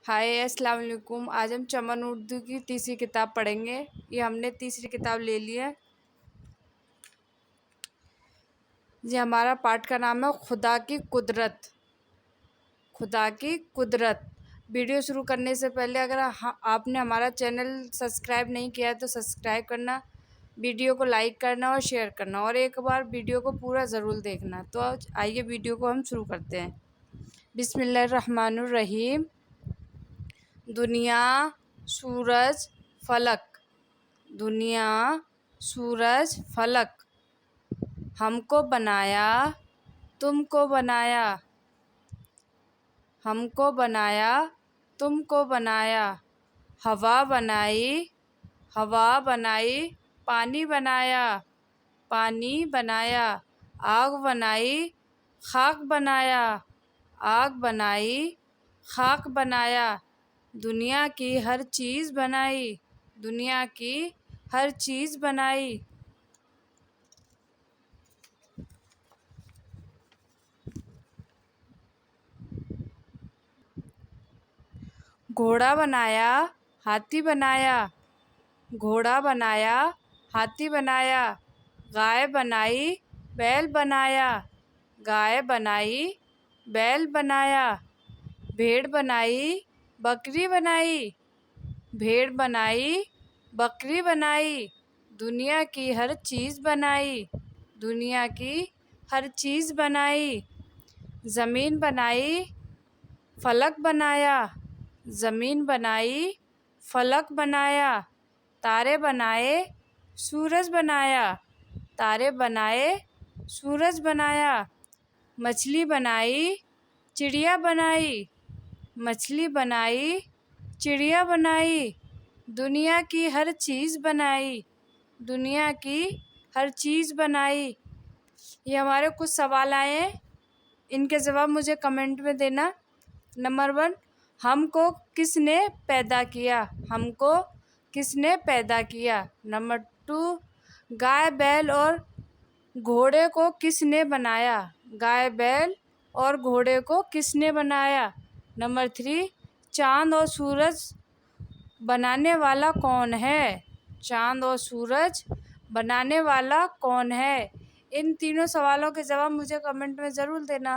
हाय अस्सलाम वालेकुम। आज हम चमन उर्दू की तीसरी किताब पढ़ेंगे। ये हमने तीसरी किताब ले ली है। ये हमारा पाठ का नाम है खुदा की कुदरत। खुदा की कुदरत। वीडियो शुरू करने से पहले अगर आपने हमारा चैनल सब्सक्राइब नहीं किया है तो सब्सक्राइब करना, वीडियो को लाइक करना और शेयर करना, और एक बार वीडियो को पूरा ज़रूर देखना। तो आइए वीडियो को हम शुरू करते हैं। बिस्मिल्लाहिर्रहमानिर्रहीम। दुनिया, सूरज, फलक। दुनिया, सूरज, फलक। हमको बनाया, तुमको बनाया। हमको बनाया, तुमको बनाया। हवा बनाई, हवा बनाई। पानी बनाया, पानी बनाया। आग बनाई, खाक बनाया। आग बनाई, खाक बनाया। दुनिया की हर चीज़ बनाई, दुनिया की हर चीज़ बनाई। घोड़ा बनाया, हाथी बनाया। घोड़ा बनाया, हाथी बनाया। गाय बनाई, बैल बनाया। गाय बनाई, बैल बनाया। भेड़ बनाई, बकरी बनाई। भेड़ बनाई, बकरी बनाई। दुनिया की हर चीज़ बनाई, दुनिया की हर चीज़ बनाई। ज़मीन बनाई, फलक बनाया। ज़मीन बनाई, फलक बनाया। तारे बनाए, सूरज बनाया। तारे बनाए, सूरज बनाया। मछली बनाई, चिड़िया बनाई। मछली बनाई, चिड़िया बनाई। दुनिया की हर चीज़ बनाई, दुनिया की हर चीज़ बनाई। ये हमारे कुछ सवाल आए हैं, इनके जवाब मुझे कमेंट में देना। नंबर 1, हमको किसने पैदा किया? हमको किसने पैदा किया? नंबर 2, गाय, बैल और घोड़े को किसने बनाया? गाय, बैल और घोड़े को किसने बनाया? नंबर 3, चाँद और सूरज बनाने वाला कौन है? चाँद और सूरज बनाने वाला कौन है? इन तीनों सवालों के जवाब मुझे कमेंट में ज़रूर देना।